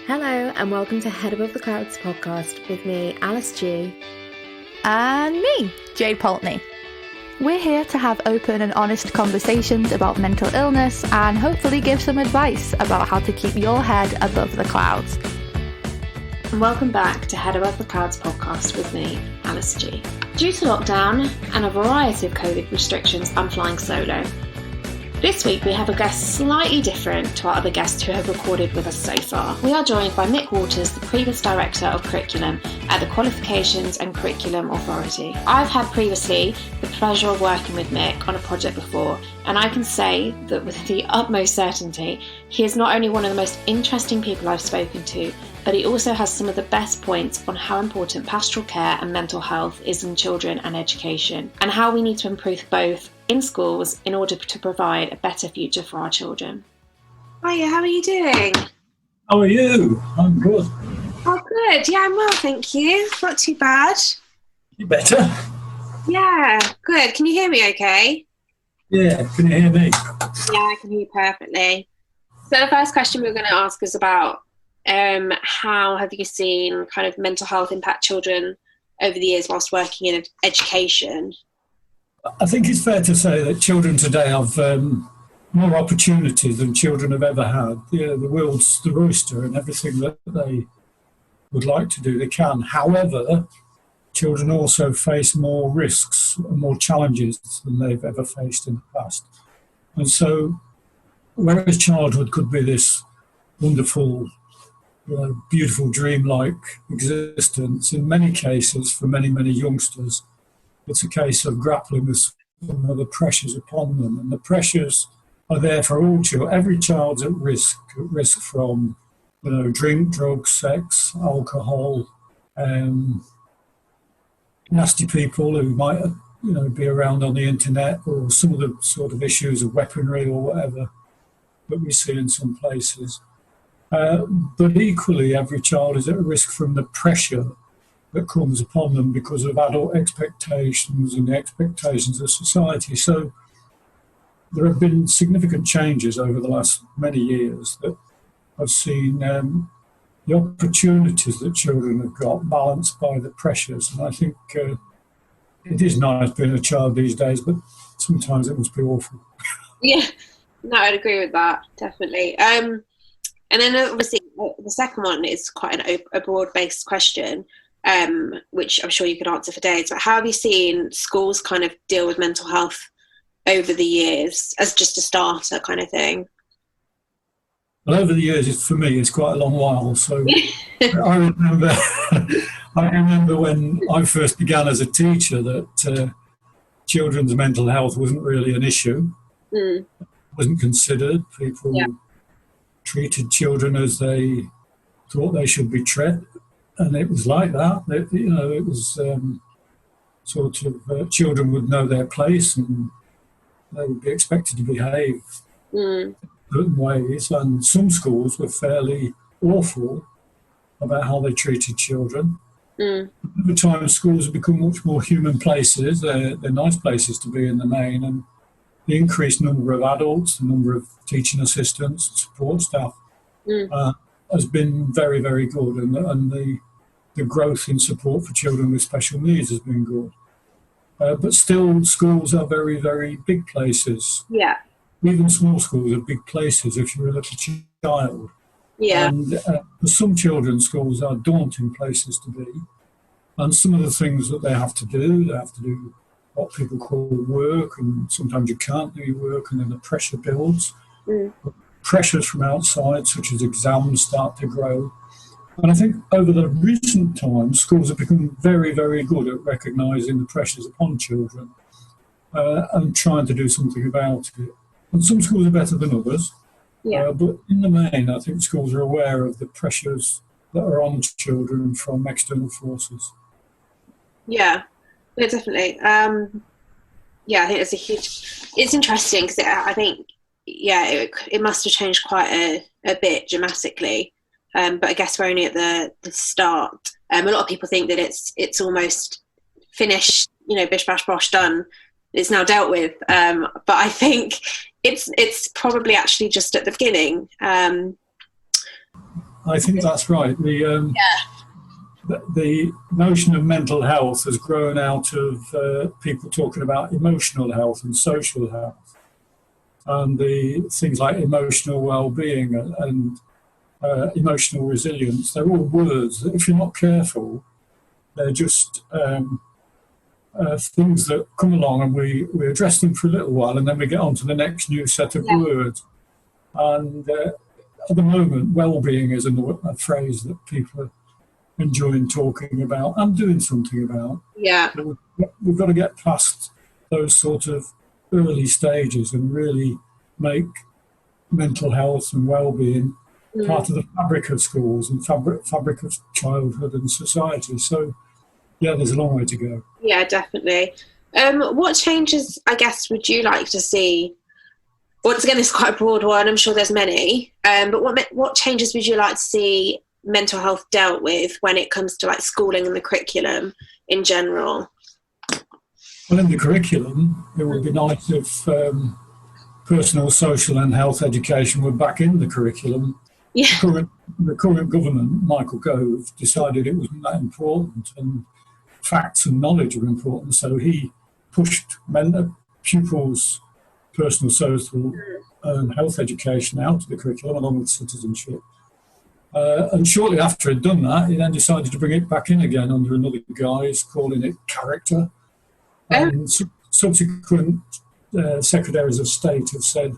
Hello and welcome to Head Above the Clouds podcast with me, Alice G. And me, Jade Poltney. We're here to have open and honest conversations about mental illness and hopefully give some advice about how to keep your head above the clouds. And welcome back to Head Above the Clouds podcast with me, Alice G. Due to lockdown and a variety of COVID restrictions, I'm flying solo. This week we have a guest slightly different to our other guests who have recorded with us so far. We are joined by Mick Waters, the previous Director of Curriculum at the Qualifications and Curriculum Authority. I've had previously the pleasure of working with Mick on a project before, and I can say that with the utmost certainty, he is not only one of the most interesting people I've spoken to, but he also has some of the best points on how important pastoral care and mental health is in children and education, and how we need to improve both in schools in order to provide a better future for our children. Hiya, how are you doing? How are you? I'm good. Oh, good. Yeah, I'm well, thank you. Not too bad. You better? Yeah, good. Can you hear me okay? Yeah, can you hear me? Yeah, I can hear you perfectly. So the first question we're going to ask is about how have you seen kind of mental health impact children over the years whilst working in education? I think it's fair to say that children today have more opportunities than children have ever had. Yeah, the world's the oyster and everything that they would like to do, they can. However, children also face more risks and more challenges than they've ever faced in the past. And so, whereas childhood could be this wonderful, beautiful dreamlike existence, in many cases, for many, many youngsters, it's a case of grappling with some of the pressures upon them. And the pressures are there for all children. Every child's at risk from, drink, drugs, sex, alcohol, nasty people who might, be around on the internet, or some of the sort of issues of weaponry or whatever that we see in some places. But equally, every child is at risk from the pressure that comes upon them because of adult expectations and the expectations of society. So there have been significant changes over the last many years that I've seen the opportunities that children have got balanced by the pressures. And I think it is nice being a child these days, but sometimes it must be awful. Yeah, no, I'd agree with that, definitely. And then obviously the second one is quite a broad-based question, which I'm sure you could answer for days, but how have you seen schools kind of deal with mental health over the years as just a starter kind of thing? Well, over the years, for me, it's quite a long while. So I remember when I first began as a teacher that children's mental health wasn't really an issue. It wasn't considered. People treated children as they thought they should be treated. And it was like that. It was children would know their place and they would be expected to behave in certain ways. And some schools were fairly awful about how they treated children. Over time, schools have become much more human places. They're nice places to be in the main. And the increased number of adults, the number of teaching assistants, support staff, has been very, very good, and the growth in support for children with special needs has been good. But still, schools are very, very big places. Yeah. Even small schools are big places if you're a little child. Yeah. And for some children, schools are daunting places to be. And some of the things that they have to do what people call work, and sometimes you can't do your work, and then the pressure builds. Pressures from outside, such as exams, start to grow. And I think over the recent times, schools have become very, very good at recognising the pressures upon children and trying to do something about it. And some schools are better than others. But in the main, I think schools are aware of the pressures that are on children from external forces. Yeah, definitely. I think it's interesting because I think, it must have changed quite a bit dramatically. But I guess we're only at the start. A lot of people think that it's almost finished, bish, bash, bosh, done. It's now dealt with. But I think it's probably actually just at the beginning. I think that's right. The notion of mental health has grown out of people talking about emotional health and social health, and the things like emotional well-being and emotional resilience. They're all words that, if you're not careful, they're just things that come along and we address them for a little while, and then we get on to the next new set of words. And at the moment, well-being is a phrase that people are enjoying talking about and doing something about. Yeah. But we've got to get past those sort of early stages and really make mental health and well-being part of the fabric of schools and fabric of childhood and society. So, yeah, there's a long way to go. Yeah, definitely. What changes, I guess, would you like to see? Once again, it's quite a broad one. I'm sure there's many. But what changes would you like to see mental health dealt with when it comes to like schooling and the curriculum in general? Well, in the curriculum, it would be nice if personal, social and health education were back in the curriculum. Yeah. The current government, Michael Gove, decided it wasn't that important, and facts and knowledge are important. So he pushed pupils' personal, social and health education out of the curriculum along with citizenship. And shortly after he'd done that, he then decided to bring it back in again under another guise, calling it character. And subsequent secretaries of state have said,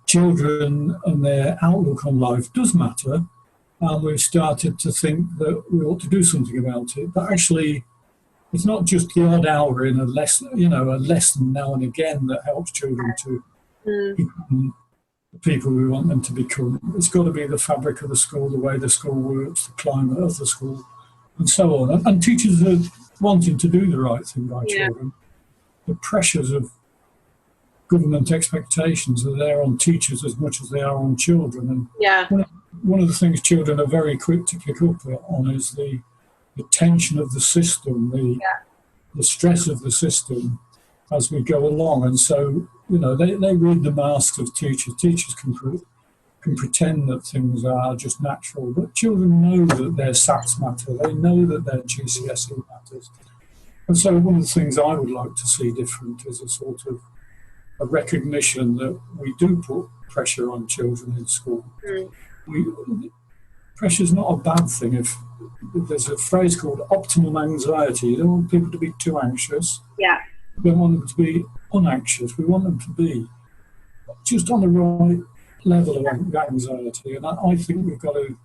children and their outlook on life does matter. And we've started to think that we ought to do something about it. But actually, it's not just the odd hour in a lesson, a lesson now and again that helps children to become the people we want them to become. It's got to be the fabric of the school, the way the school works, the climate of the school, and so on. And teachers are wanting to do the right thing by children. The pressures of government expectations are there on teachers as much as they are on children. And one of the things children are very quick to pick up on is the tension of the system, the stress of the system as we go along. And so, they read the masks of teachers. Teachers can pretend that things are just natural, but children know that their SATs matter. They know that their GCSE matters. And so one of the things I would like to see different is a sort of a recognition that we do put pressure on children in school. Pressure's not a bad thing. If there's a phrase called optimum anxiety, you don't want people to be too anxious. Yeah. We don't want them to be unanxious. We want them to be just on the right level of anxiety. And I think we've got to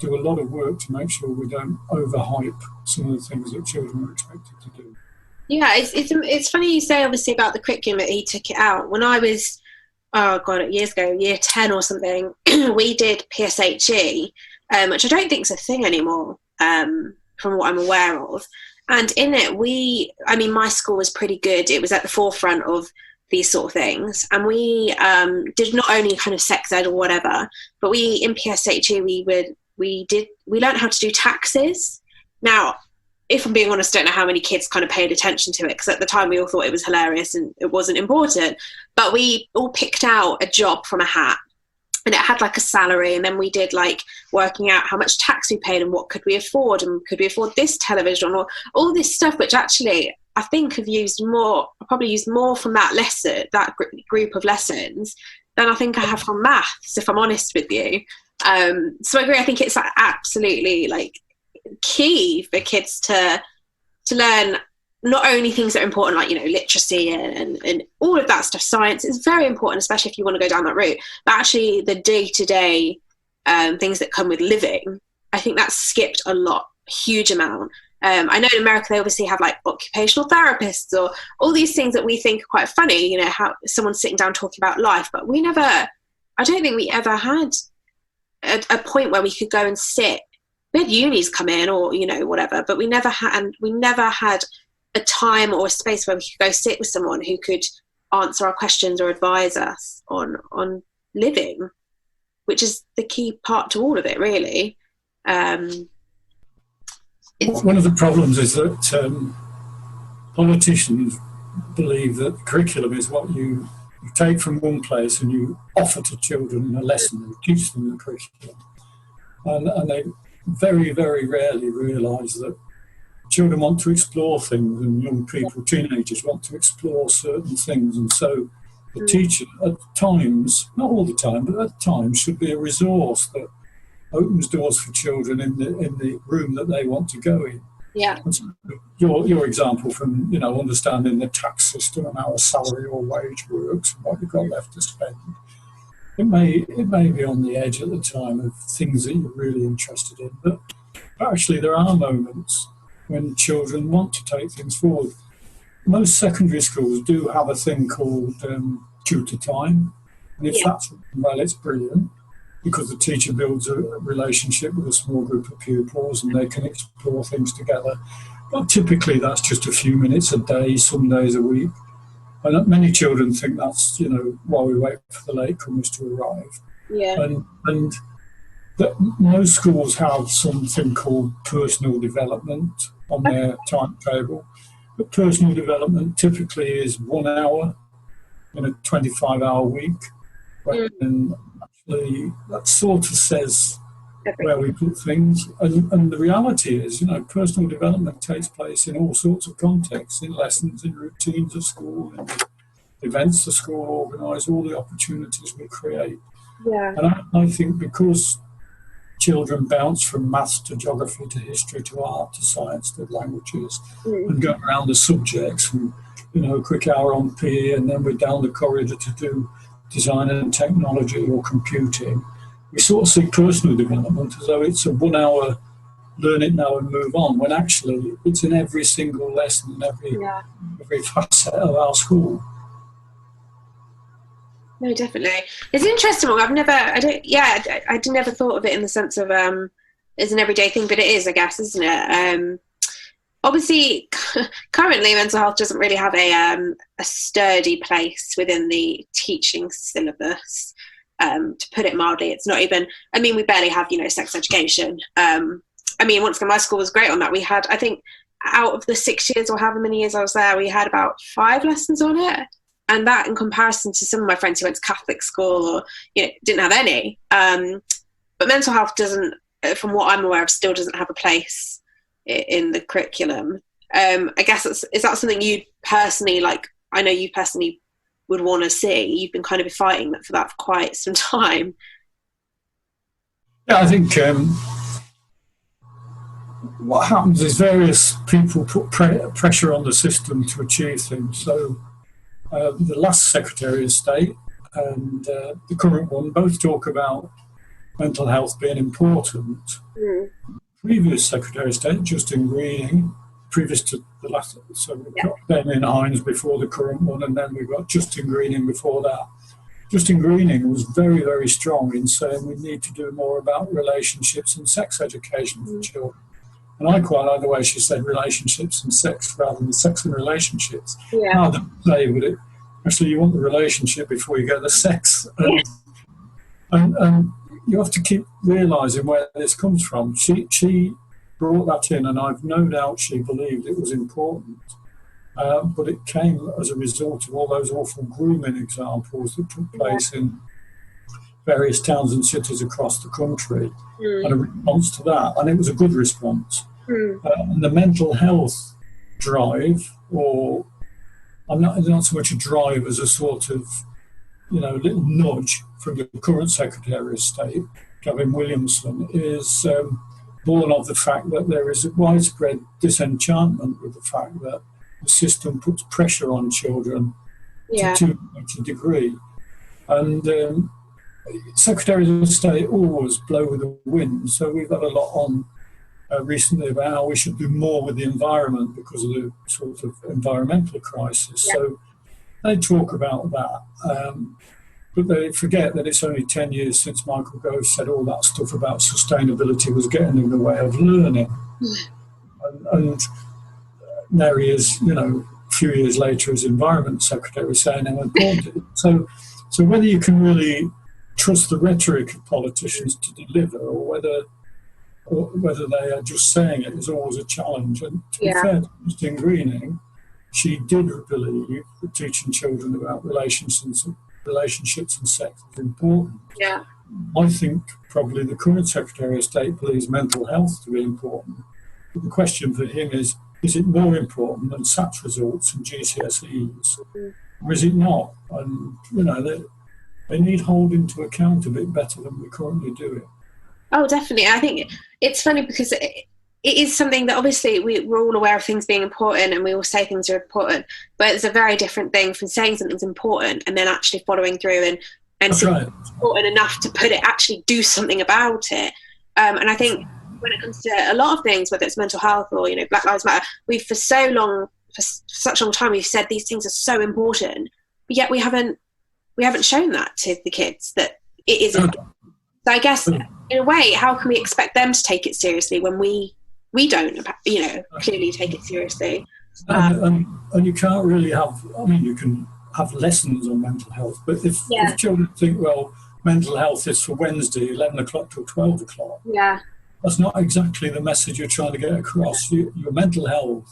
do a lot of work to make sure we don't overhype some of the things that children are expected to do. Yeah, it's funny you say obviously about the curriculum that he took it out. When I was, years ago, year 10 or something, we did PSHE, which I don't think is a thing anymore, from what I'm aware of. And in it, my school was pretty good. It was at the forefront of these sort of things. And we did not only kind of sex ed or whatever, but in PSHE, we learned how to do taxes. Now, if I'm being honest, I don't know how many kids kind of paid attention to it, because at the time we all thought it was hilarious and it wasn't important. But we all picked out a job from a hat, and it had like a salary, and then we did like working out how much tax we paid and what could we afford, and could we afford this television, or all this stuff, which actually I think I probably used more from that lesson, that group of lessons, than I think I have from maths, if I'm honest with you. So I agree. I think it's like absolutely like key for kids to learn not only things that are important, like literacy and all of that stuff. Science is very important, especially if you want to go down that route, but actually the day-to-day things that come with living, I think that's skipped a huge amount. I know in America they obviously have like occupational therapists or all these things that we think are quite funny, how someone's sitting down talking about life, but I don't think we ever had a point where we could go and sit. We had unis come in or whatever, but we never had a time or a space where we could go sit with someone who could answer our questions or advise us on living, which is the key part to all of it, really. One of the problems is that politicians believe that curriculum is what you take from one place and you offer to children in a lesson and teach them the curriculum. and they very, very rarely realise that children want to explore things, and young people, teenagers, want to explore certain things. And so the teacher, at times, not all the time, but at times, should be a resource that opens doors for children in the room that they want to go in. Yeah. And so your example from, understanding the tax system and how a salary or wage works and what you've got left to spend, it may be on the edge at the time of things that you're really interested in, but actually there are moments when children want to take things forward. Most secondary schools do have a thing called tutor time, and if that's well, it's brilliant, because the teacher builds a relationship with a small group of pupils and they can explore things together. But typically that's just a few minutes a day, some days a week. And many children think that's, while we wait for the latecomers to arrive. Yeah. And most schools have something called personal development on their timetable. But personal development typically is 1 hour in a 25-hour week. And actually that sort of says where we put things. And the reality is, personal development takes place in all sorts of contexts, in lessons, in routines of school, in the events the school organise, all the opportunities we create. Yeah. And I think because children bounce from maths to geography to history to art to science to languages and go around the subjects, and a quick hour on PE, and then we're down the corridor to do design and technology or computing. We sort of see personal development as though it's a 1 hour learn it now and move on, when actually it's in every single lesson, every facet of our school. No, definitely. It's an interesting one. I never thought of it in the sense of as an everyday thing, but it is, I guess, isn't it? Obviously, currently mental health doesn't really have a sturdy place within the teaching syllabus. To put it mildly, it's not even. I mean, we barely have, sex education. Once again, my school was great on that. We had, I think, out of the 6 years or however many years I was there, we had about 5 lessons on it. And that, in comparison to some of my friends who went to Catholic school or didn't have any. But mental health doesn't, from what I'm aware of, still doesn't have a place in the curriculum. I guess is that something you personally, I know you personally would want to see? You've been kind of fighting for that for quite some time. Yeah, I think what happens is various people put pressure on the system to achieve things. So the last Secretary of State and the current one both talk about mental health being important. Previous Secretary of State, Justin Greening, previous to the last, so we've got Damien Hines before the current one, and then we've got Justin Greening before that. Justin Greening was very, very strong in saying we need to do more about relationships and sex education for children. And I quite like the way she said relationships and sex rather than sex and relationships. Yeah. How to play with it. Actually, you want the relationship before you get the sex. And you have to keep realising where this comes from. She brought that in, and I've no doubt she believed it was important. But it came as a result of all those awful grooming examples that took place in various towns and cities across the country, and a response to that. And it was a good response. And the mental health drive, or not so much a drive as a sort of, little nudge from the current Secretary of State, Gavin Williamson, is born of the fact that there is a widespread disenchantment with the fact that the system puts pressure on children to too much a degree. And Secretaries of State always blow with the wind, so we've had a lot on recently about how we should do more with the environment because of the sort of environmental crisis. So they talk about that, but they forget that it's only 10 years since Michael Gove said all that stuff about sustainability was getting in the way of learning. And there he is, a few years later as Environment Secretary saying how important it is. So whether you can really trust the rhetoric of politicians to deliver, or whether they are just saying it, is always a challenge. And to be fair to Christine Greening, she did believe that teaching children about relationships and sex is important. I think probably the current Secretary of State believes mental health to be important. But the question for him is it more important than SATs results and GCSEs? Or is it not? And, they need holding to account a bit better than we currently do it. Oh, definitely. I think it's funny because it is something that obviously we're all aware of things being important and we all say things are important, but it's a very different thing from saying something's important and then actually following through and it's important enough to actually do something about it. And I think when it comes to a lot of things, whether it's mental health or, Black Lives Matter, we've for such a long time, we've said these things are so important, but yet we haven't shown that to the kids that it is important. So I guess in a way, how can we expect them to take it seriously when we don't, clearly take it seriously? And you can't really you can have lessons on mental health, but if children think, well, mental health is for Wednesday, 11 o'clock till 12 o'clock, that's not exactly the message you're trying to get across. Your mental health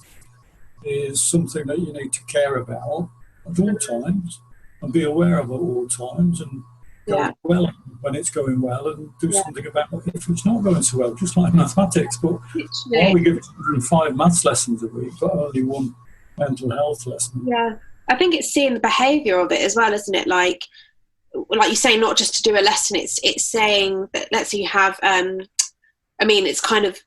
is something that you need to care about at all times and be aware of at all times and go well when it's going well and do something about it if it's not going so well, just like mathematics. But why we give children 5 maths lessons a week but only 1 mental health lesson? Yeah, I think it's seeing the behaviour of it as well, isn't it? Like you say, not just to do a lesson, it's saying that, let's say you have it's kind of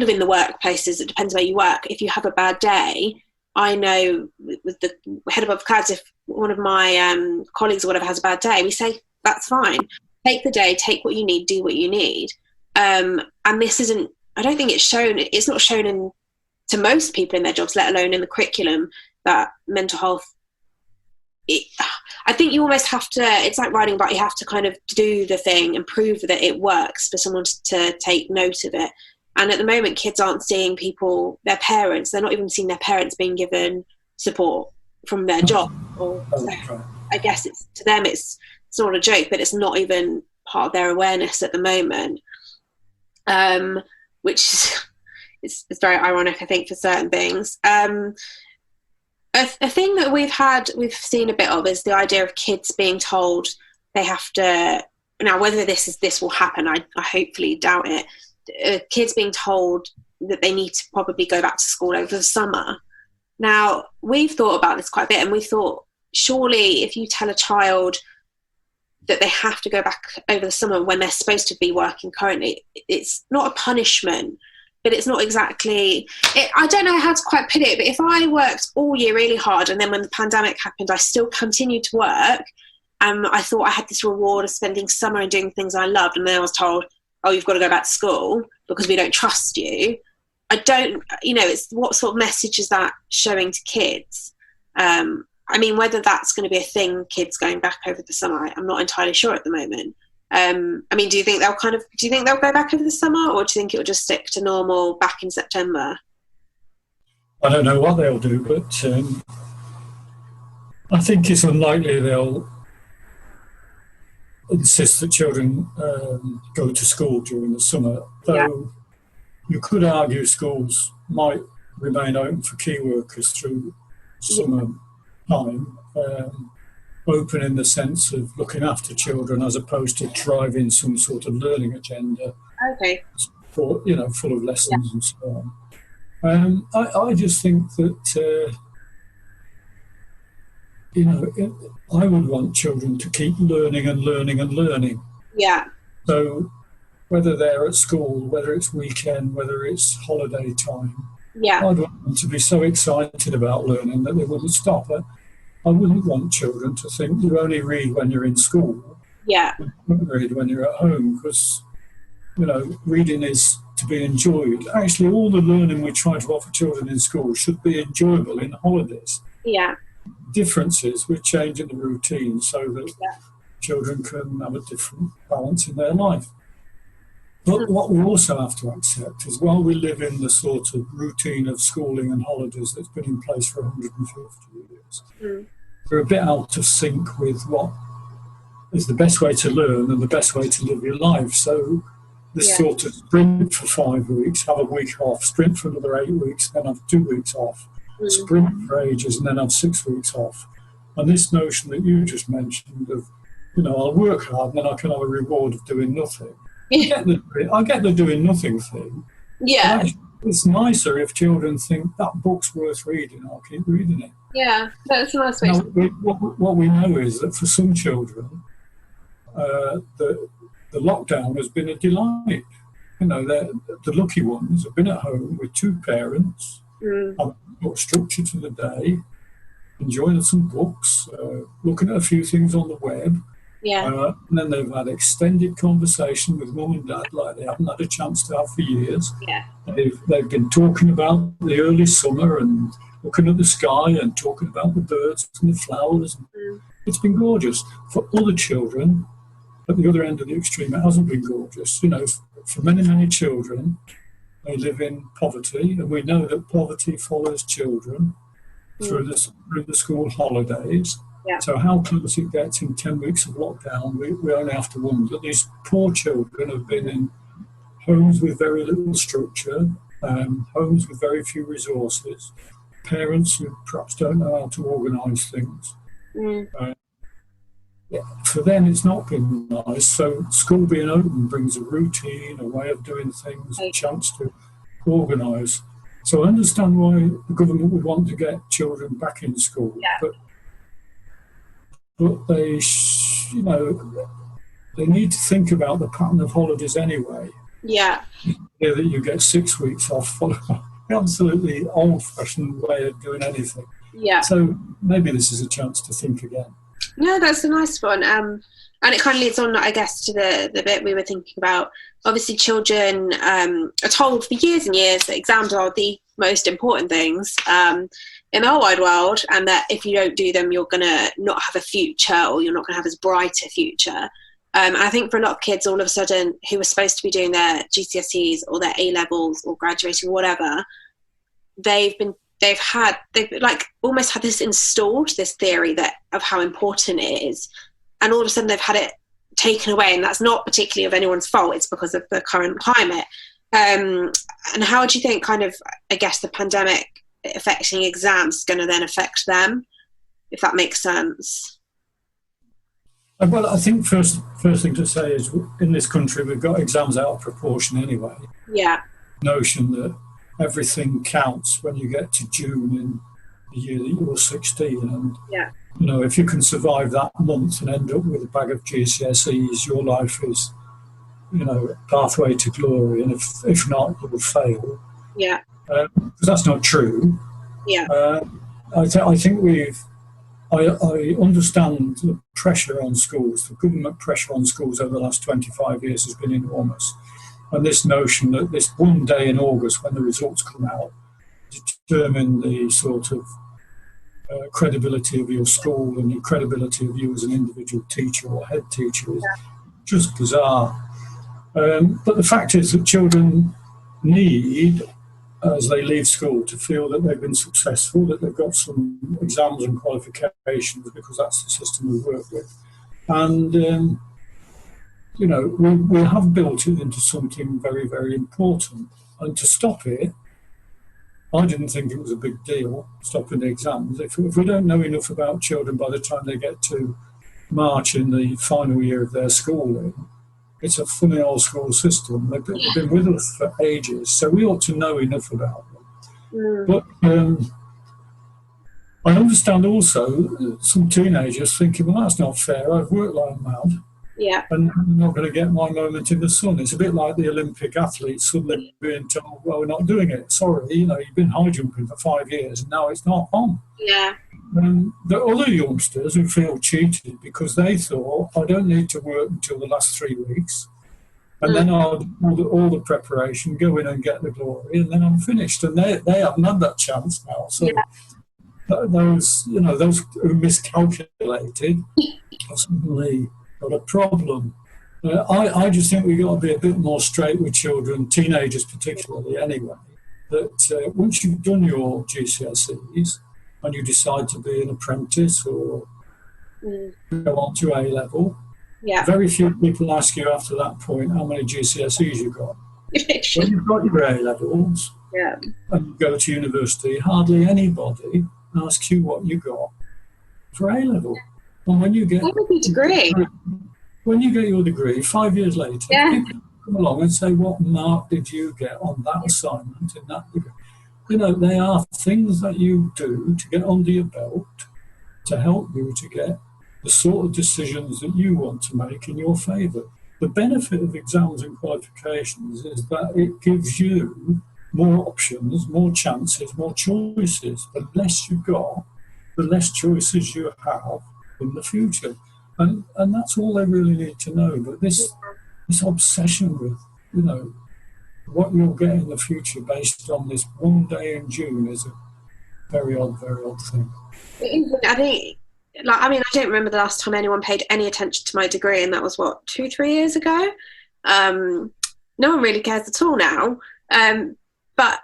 in the workplaces, it depends where you work. If you have a bad day, I know with the head above clouds, if one of my colleagues or whatever has a bad day, we say, that's fine. Take the day, take what you need, do what you need. And this isn't, I don't think it's not shown to most people in their jobs, let alone in the curriculum, that mental health, I think you almost have to, it's like riding a bike, you have to kind of do the thing and prove that it works for someone to take note of it. And at the moment, kids aren't seeing their parents, they're not even seeing their parents being given support from their job. I guess to them it's not a joke, but it's not even part of their awareness at the moment, which is very ironic, I think, for certain things. A thing that we've seen a bit of is the idea of kids being told they have to, now whether this will happen, I hopefully doubt it, kids being told that they need to probably go back to school over the summer. Now, we've thought about this quite a bit, and we thought, surely if you tell a child that they have to go back over the summer when they're supposed to be working currently, it's not a punishment, but it's not exactly, I don't know how to quite put it, but if I worked all year really hard and then when the pandemic happened, I still continued to work, and I thought I had this reward of spending summer and doing things I loved, and then I was told, oh, you've got to go back to school because we don't trust you. I don't, it's what sort of message is that showing to kids? Whether that's going to be a thing, kids going back over the summer, I'm not entirely sure at the moment. Do you think they'll go back over the summer, or do you think it'll just stick to normal back in September? I don't know what they'll do, but I think it's unlikely they'll insist that children go to school during the summer, though you could argue schools might remain open for key workers through summer time, open in the sense of looking after children as opposed to driving some sort of learning agenda. Okay. For, full of lessons and so on. I just think that I would want children to keep learning and learning and learning. Yeah. So whether they're at school, whether it's weekend, whether it's holiday time, I'd want them to be so excited about learning that they wouldn't stop. I wouldn't want children to think you only read when you're in school. Yeah. You don't read when you're at home, because, reading is to be enjoyed. Actually, all the learning we try to offer children in school should be enjoyable in holidays. Yeah. Differences with changing the routine so that children can have a different balance in their life. But what we also have to accept is while we live in the sort of routine of schooling and holidays that's been in place for 150 years, we're a bit out of sync with what is the best way to learn and the best way to live your life. So this sort of sprint for 5 weeks, have a week off, sprint for another 8 weeks, then have 2 weeks off, sprint for ages and then have 6 weeks off. And this notion that you just mentioned of I'll work hard and then I can have a reward of doing nothing. I get the doing nothing thing. Yeah. Actually, it's nicer if children think that book's worth reading, I'll keep reading it. Yeah, that's a nice way. Now, what we know is that for some children, the lockdown has been a delight. The lucky ones have been at home with two parents, have got structure to the day, enjoying some books, looking at a few things on the web. Yeah. And then they've had extended conversation with mum and dad like they haven't had a chance to have for years. Yeah. They've been talking about the early summer and looking at the sky and talking about the birds and the flowers. It's been gorgeous. For other children, at the other end of the extreme, it hasn't been gorgeous. For many, many children, they live in poverty, and we know that poverty follows children through the school holidays. Yeah. So how close it gets in 10 weeks of lockdown, we only have to wonder. These poor children have been in homes with very little structure, homes with very few resources, parents who perhaps don't know how to organise things. For them, it's not been nice. So school being open brings a routine, a way of doing things, a chance to organise. So I understand why the government would want to get children back in school. Yeah. But they, they need to think about the pattern of holidays anyway. Yeah. That you get 6 weeks off, absolutely old-fashioned way of doing anything. Yeah. So maybe this is a chance to think again. No, that's a nice one. And it kind of leads on, I guess, to the bit we were thinking about. Obviously, children are told for years and years that exams are the most important things in our wide world, and that if you don't do them, you're going to not have a future, or you're not going to have as bright a future. I think for a lot of kids, all of a sudden, who were supposed to be doing their GCSEs or their A-levels or graduating, or whatever, they've like almost had this installed, this theory of how important it is, and all of a sudden they've had it taken away, and that's not particularly of anyone's fault. It's because of the current climate. And how do you think kind of, I guess, the pandemic affecting exams is going to then affect them, if that makes sense? Well, I think first thing to say is in this country we've got exams out of proportion anyway. Yeah. Notion that everything counts when you get to June in the year that you're 16, and if you can survive that month and end up with a bag of GCSEs, your life is pathway to glory, and if not, you will fail. Yeah. Because that's not true. Yeah. I think I understand the pressure on schools. The government pressure on schools over the last 25 years has been enormous. And this notion that this one day in August when the results come out determine the sort of credibility of your school and the credibility of you as an individual teacher or head teacher is just bizarre. But the fact is that children need, as they leave school, to feel that they've been successful, that they've got some exams and qualifications, because that's the system we work with. And we have built it into something very, very important. And to stop it, I didn't think it was a big deal, stopping the exams. If we don't know enough about children by the time they get to March in the final year of their schooling, it's a funny old school system. They've been with us for ages, so we ought to know enough about them. But I understand also some teenagers thinking, well, that's not fair. I've worked like mad. Yeah. And I'm not going to get my moment in the sun. It's a bit like the Olympic athletes suddenly being told, well, we're not doing it. Sorry, you've been high jumping for 5 years and now it's not on. Yeah. The other youngsters who feel cheated because they thought, I don't need to work until the last 3 weeks. And then I'll do all the preparation, go in and get the glory, and then I'm finished. And they haven't had that chance now. So those who miscalculated are suddenly got a problem. I just think we've got to be a bit more straight with children, teenagers particularly anyway, that once you've done your GCSEs and you decide to be an apprentice or go on to A-level, very few people ask you after that point how many GCSEs you got. When you've got your A-levels and you go to university, hardly anybody asks you what you got for A-level. And when you get your degree, your degree, 5 years later, people come along and say, what mark did you get on that assignment in that degree? You know, they are things that you do to get under your belt to help you to get the sort of decisions that you want to make in your favour. The benefit of exams and qualifications is that it gives you more options, more chances, more choices. The less you've got, the less choices you have in the future. And that's all they really need to know. But this obsession with, you know, what you'll get in the future based on this one day in June is a very odd thing. I think, I don't remember the last time anyone paid any attention to my degree, and that was, 2-3 years ago? No one really cares at all now. But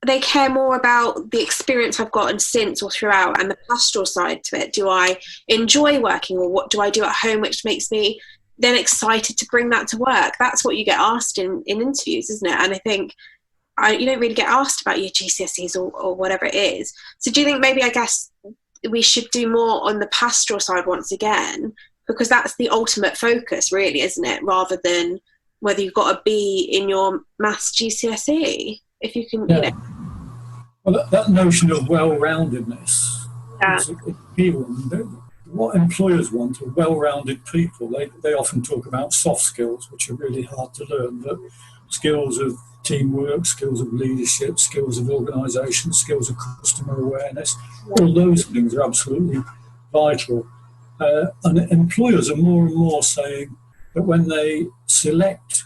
they care more about the experience I've gotten since or throughout and the pastoral side to it. Do I enjoy working, or what do I do at home which makes me then excited to bring that to work? That's what you get asked in interviews, isn't it? And I think you don't really get asked about your GCSEs or whatever it is. So do you think maybe, I guess, we should do more on the pastoral side once again, because that's the ultimate focus really, isn't it? Rather than whether you've got a B in your maths GCSE, if you can, you know. Well, that notion of well-roundedness is a key one. What employers want are well-rounded people. They often talk about soft skills, which are really hard to learn, but skills of teamwork, skills of leadership, skills of organisation, skills of customer awareness, all those things are absolutely vital. And employers are more and more saying that when they select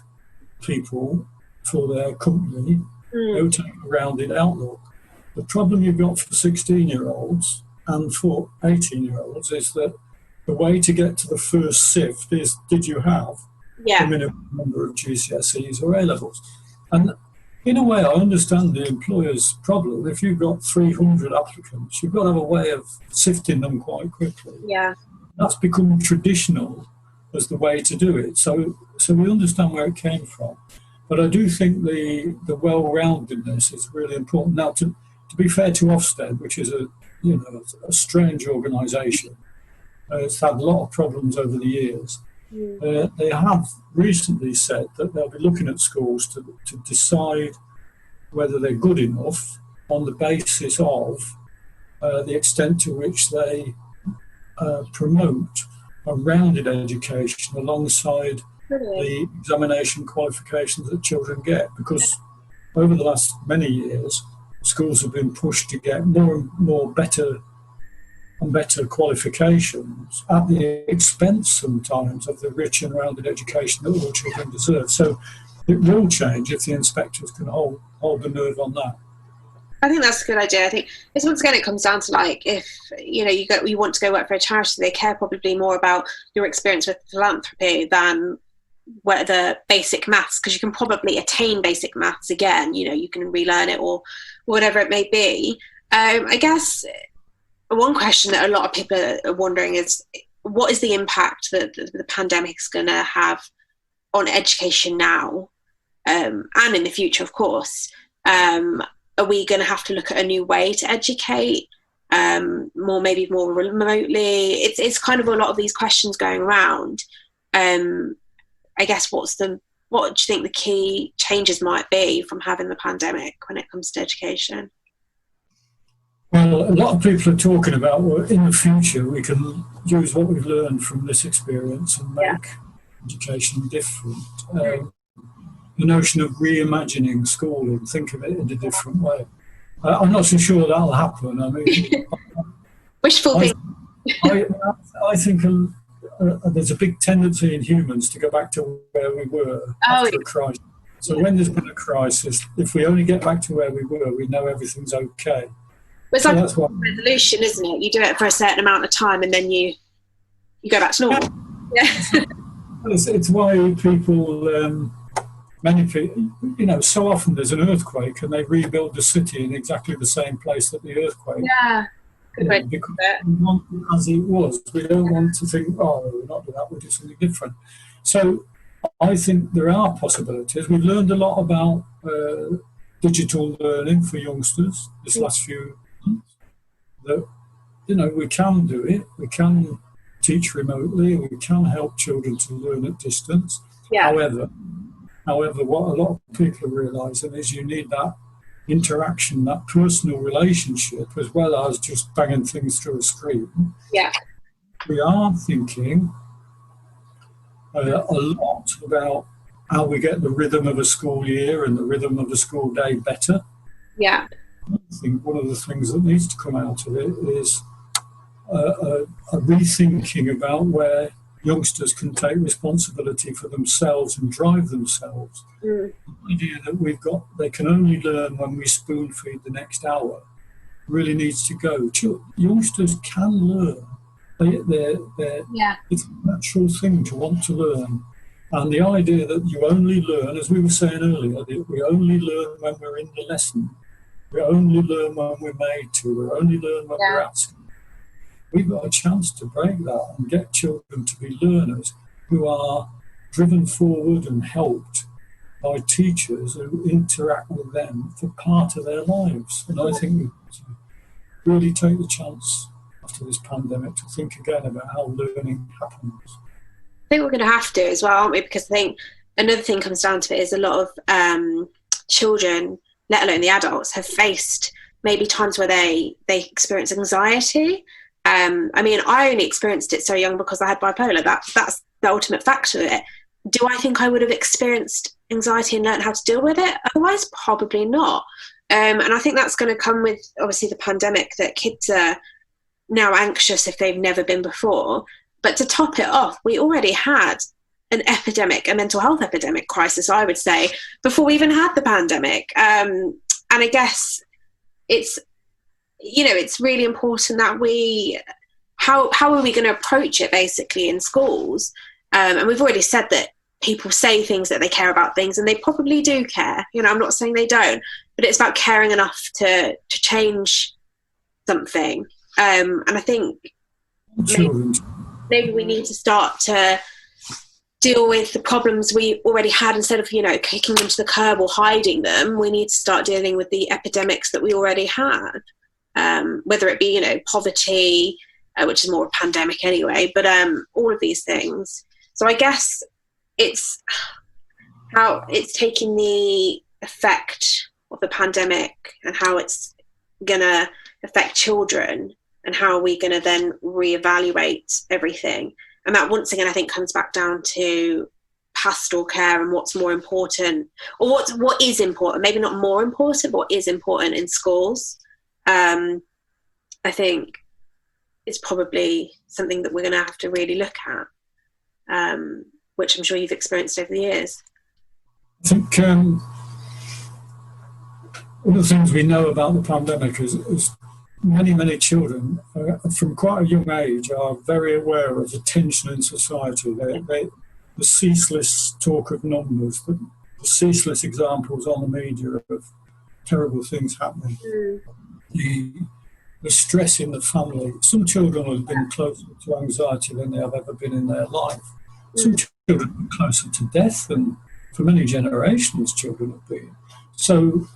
people for their company, they'll take a rounded outlook. The problem you've got for 16-year-olds and for 18-year-olds is that the way to get to the first sift is, did you have the minimum number of GCSEs or A-levels? And in a way, I understand the employer's problem. If you've got 300 applicants, you've got to have a way of sifting them quite quickly. Yeah. That's become traditional as the way to do it. So we understand where it came from. But I do think the well-roundedness is really important. Now, to be fair to Ofsted, which is a strange organisation, it's had a lot of problems over the years. They have recently said that they'll be looking at schools to decide whether they're good enough on the basis of the extent to which they promote a rounded education alongside the examination qualifications that children get. Because over the last many years, schools have been pushed to get more and more better and better qualifications at the expense sometimes of the rich and rounded education that all children deserve. So it will change if the inspectors can hold the nerve on that. I think that's a good idea. I think it's, once again, it comes down to, like, if you want to go work for a charity, they care probably more about your experience with philanthropy than the basic maths, because you can probably attain basic maths again. You can relearn it or whatever it may be. I guess one question that a lot of people are wondering is, what is the impact that the pandemic is going to have on education now and in the future, of course? Are we going to have to look at a new way to educate, maybe more remotely? It's kind of a lot of these questions going around. I guess what do you think the key changes might be from having the pandemic when it comes to education? Well, a lot of people are talking about, well, in the future we can use what we've learned from this experience and make education different. The notion of reimagining schooling, think of it in a different way. I'm not so sure that'll happen. I mean, wishful thinking. I think there's a big tendency in humans to go back to where we were after a crisis. So when there's been a crisis, if we only get back to where we were, we know everything's okay. It's like a resolution, isn't it? You do it for a certain amount of time and then you go back to normal. Yeah. It's why people, many people, so often there's an earthquake and they rebuild the city in exactly the same place that the earthquake. Yeah. Because we want it as it was. We don't want to think, we're not doing that, we'll do something different. So I think there are possibilities. We've learned a lot about digital learning for youngsters this last few months. That, we can do it. We can teach remotely, we can help children to learn at distance. Yeah. However, what a lot of people are realising is you need that interaction, that personal relationship, as well as just banging things through a screen. Yeah. We are thinking a lot about how we get the rhythm of a school year and the rhythm of a school day better. Yeah. I think one of the things that needs to come out of it is a rethinking about where youngsters can take responsibility for themselves and drive themselves. The idea that they can only learn when we spoon feed the next hour really needs to go. Youngsters can learn. It's a natural thing to want to learn. And the idea that you only learn, as we were saying earlier, that we only learn when we're in the lesson. We only learn when we're made to. We only learn when we're at school. We've got a chance to break that and get children to be learners who are driven forward and helped by teachers who interact with them for part of their lives. And I think we've got to really take the chance after this pandemic to think again about how learning happens. I think we're going to have to as well, aren't we? Because I think another thing comes down to it is a lot of children, let alone the adults, have faced maybe times where they experience anxiety. I mean, I only experienced it so young because I had bipolar. That's the ultimate factor of it. Do I think I would have experienced anxiety and learned how to deal with it? Otherwise, probably not. And I think that's going to come with, obviously, the pandemic, that kids are now anxious if they've never been before. But to top it off, we already had an epidemic, a mental health epidemic crisis, I would say, before we even had the pandemic. And I guess it's really important that how are we going to approach it basically in schools? And we've already said that people say things that they care about things, and they probably do care. I'm not saying they don't, but it's about caring enough to change something. And I think maybe we need to start to deal with the problems we already had instead of, kicking them to the curb or hiding them. We need to start dealing with the epidemics that we already had. Whether it be, poverty, which is more a pandemic anyway, but all of these things. So I guess it's how it's taking the effect of the pandemic and how it's going to affect children, and how are we going to then reevaluate everything. And that, once again, I think comes back down to pastoral care and what's more important, or what is important, maybe not more important, but what is important in schools. I think it's probably something that we're going to have to really look at, which I'm sure you've experienced over the years. I think one of the things we know about the pandemic is many children from quite a young age are very aware of the tension in society. The ceaseless talk of numbers, the ceaseless examples on the media of terrible things happening. The stress in the family. Some children have been closer to anxiety than they have ever been in their life. Some children are closer to death than for many generations children have been. So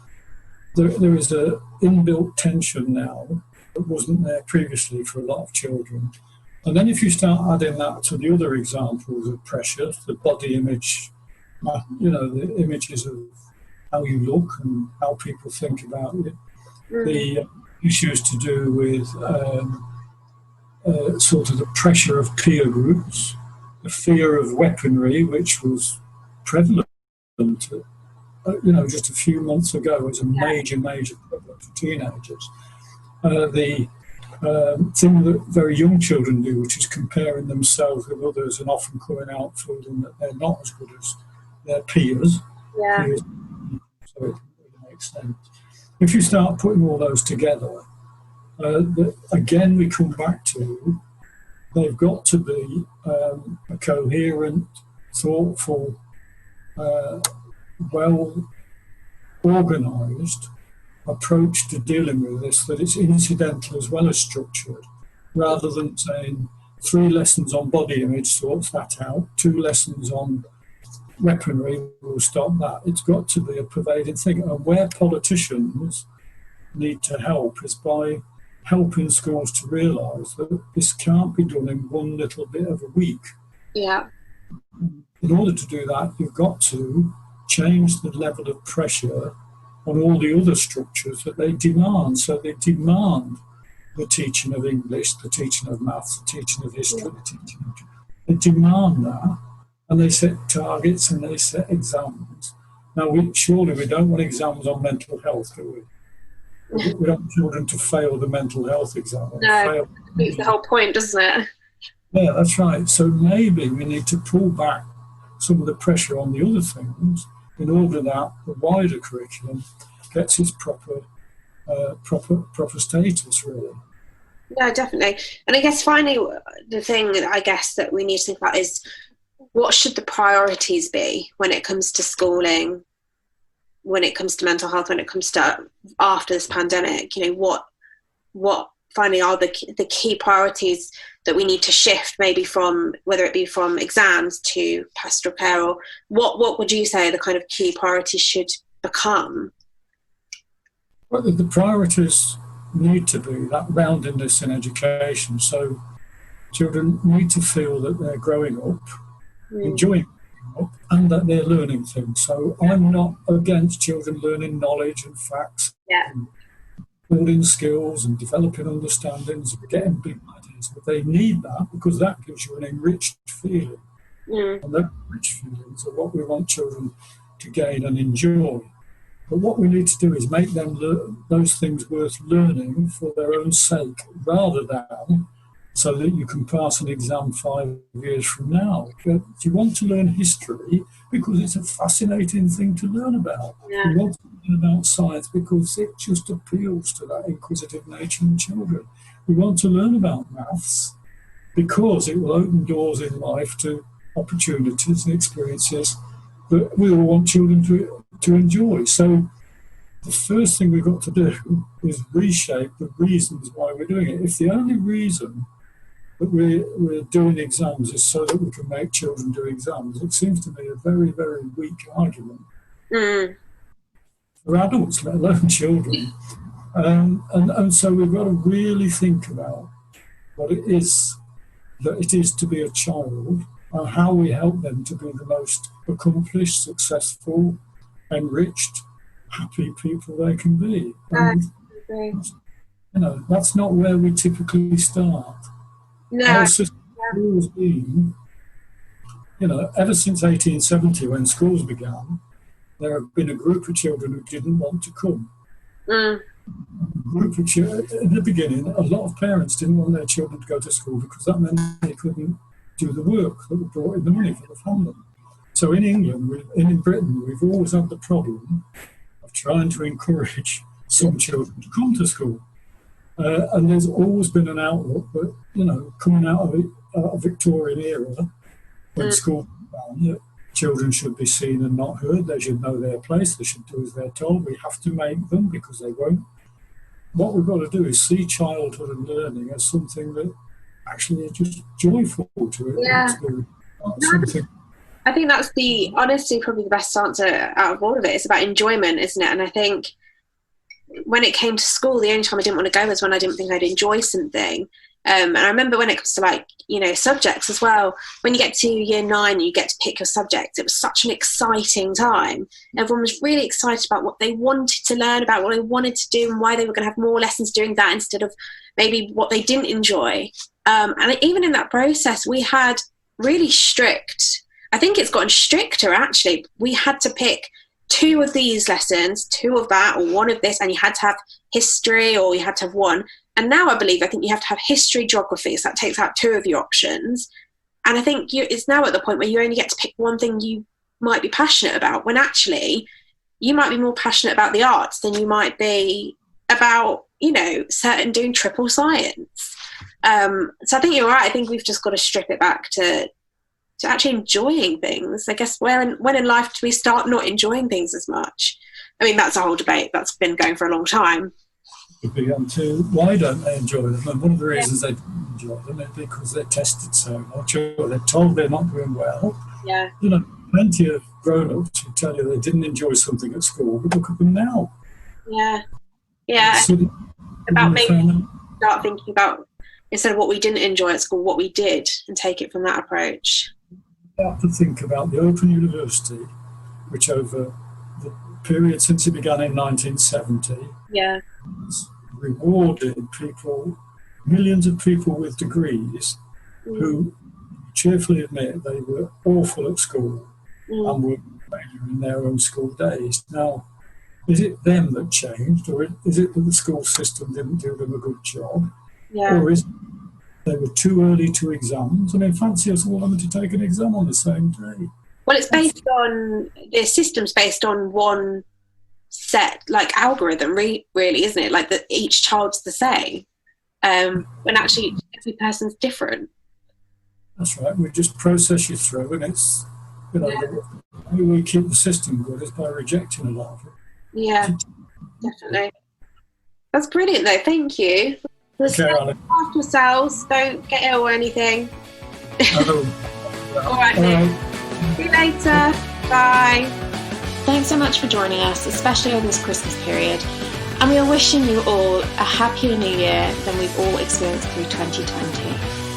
there is an inbuilt tension now that wasn't there previously for a lot of children. And then if you start adding that to the other examples of pressure, the body image, the images of how you look and how people think about it, the issues to do with sort of the pressure of peer groups, the fear of weaponry, which was prevalent, just a few months ago as a major problem for teenagers. The thing that very young children do, which is comparing themselves with others and often coming out for them that they're not as good as their peers. Yeah. So it really makes sense. If you start putting all those together, again we come back to they've got to be a coherent, thoughtful, well-organised approach to dealing with this, that it's incidental as well as structured, rather than saying 3 lessons on body image sorts that out, 2 lessons on weaponry will stop that. It's got to be a pervading thing. And where politicians need to help is by helping schools to realise that this can't be done in one little bit of a week. Yeah. In order to do that, you've got to change the level of pressure on all the other structures that they demand. So they demand the teaching of English, the teaching of maths, the teaching of history, the teaching of... They demand that, and they set targets and they set exams. Now, surely we don't want exams on mental health, do we? We don't want children to fail the mental health exam. No, it's the whole point, doesn't it? Yeah, that's right. So maybe we need to pull back some of the pressure on the other things in order that the wider curriculum gets its proper status, really. Yeah, definitely. And I guess finally, the thing that I guess that we need to think about is, what should the priorities be when it comes to schooling, when it comes to mental health, when it comes to after this pandemic? You know, what finally are the key priorities that we need to shift, maybe from, whether it be from exams to pastoral care, or what would you say the kind of key priorities should become? Well, the priorities need to be that roundedness in education. So children need to feel that they're growing up, enjoying growing up, and that they're learning things. So I'm not against children learning knowledge and facts, and building skills and developing understandings and getting big ideas, but they need that because that gives you an enriched feeling. And those enriched feelings are what we want children to gain and enjoy. But what we need to do is make them those things worth learning for their own sake, rather than so that you can pass an exam 5 years from now. But you want to learn history because it's a fascinating thing to learn about. You want to learn about science because it just appeals to that inquisitive nature in children. We want to learn about maths because it will open doors in life to opportunities and experiences that we all want children to enjoy. So the first thing we've got to do is reshape the reasons why we're doing it. If the only reason that we're doing exams is so that we can make children do exams, it seems to me a very, very weak argument for adults, let alone children. And so we've got to really think about what it is that it is to be a child, and how we help them to be the most accomplished, successful, enriched, happy people they can be. And, that's not where we typically start. No. Our system has always been, ever since 1870 when schools began, there have been a group of children who didn't want to come. A group of in the beginning, a lot of parents didn't want their children to go to school because that meant they couldn't do the work that brought in the money for the family. So in England, in Britain, we've always had the problem of trying to encourage some children to come to school. And there's always been an outlook that, coming out of a Victorian era, when school began, that children should be seen and not heard. They should know their place. They should do as they're told. We have to make them because they won't. What we've got to do is see childhood and learning as something that actually is just joyful to it. Yeah. I think that's honestly probably the best answer out of all of it. It's about enjoyment, isn't it? And I think when it came to school, the only time I didn't want to go was when I didn't think I'd enjoy something. And I remember when it comes to subjects as well, when you get to year 9 and you get to pick your subjects, it was such an exciting time. Everyone was really excited about what they wanted to learn about, what they wanted to do, and why they were going to have more lessons doing that instead of maybe what they didn't enjoy. And even in that process, we had really strict, I think it's gotten stricter actually. We had to pick 2 of these lessons, 2 of that, or 1 of this, and you had to have history, or you had to have 1. And now I think you have to have history, geography, so that takes out 2 of your options. And I think it's now at the point where you only get to pick 1 thing you might be passionate about, when actually you might be more passionate about the arts than you might be about, certain doing triple science. So I think you're right. I think we've just got to strip it back to actually enjoying things. I guess when in life do we start not enjoying things as much? I mean, that's a whole debate that's been going for a long time. Why don't they enjoy them? And one of the reasons they don't enjoy them is because they're tested so much, or they're told they're not doing well. Yeah. Plenty of grown-ups who tell you they didn't enjoy something at school, but look at them now. Yeah. Yeah. About maybe start thinking about, instead of what we didn't enjoy at school, what we did, and take it from that approach. You have to think about the Open University, which over the period since it began in 1970, has rewarded people, millions of people with degrees who cheerfully admit they were awful at school and were failure in their own school days. Now, is it them that changed, or is it that the school system didn't do them a good job? Or is it they were too early to exams? I mean, fancy us all having to take an exam on the same day. Well, it's based on, the system's based on one set, like, algorithm, really, isn't it? Like, that each child's the same. When actually every person's different. That's right. We just process you through, and it's, the way we keep the system good is by rejecting a lot of it. Yeah, definitely. That's brilliant, though. Thank you. Okay, look after yourselves. Don't get ill or anything. All right, then. See you later. Bye. Thanks so much for joining us, especially over this Christmas period. And we are wishing you all a happier new year than we've all experienced through 2020.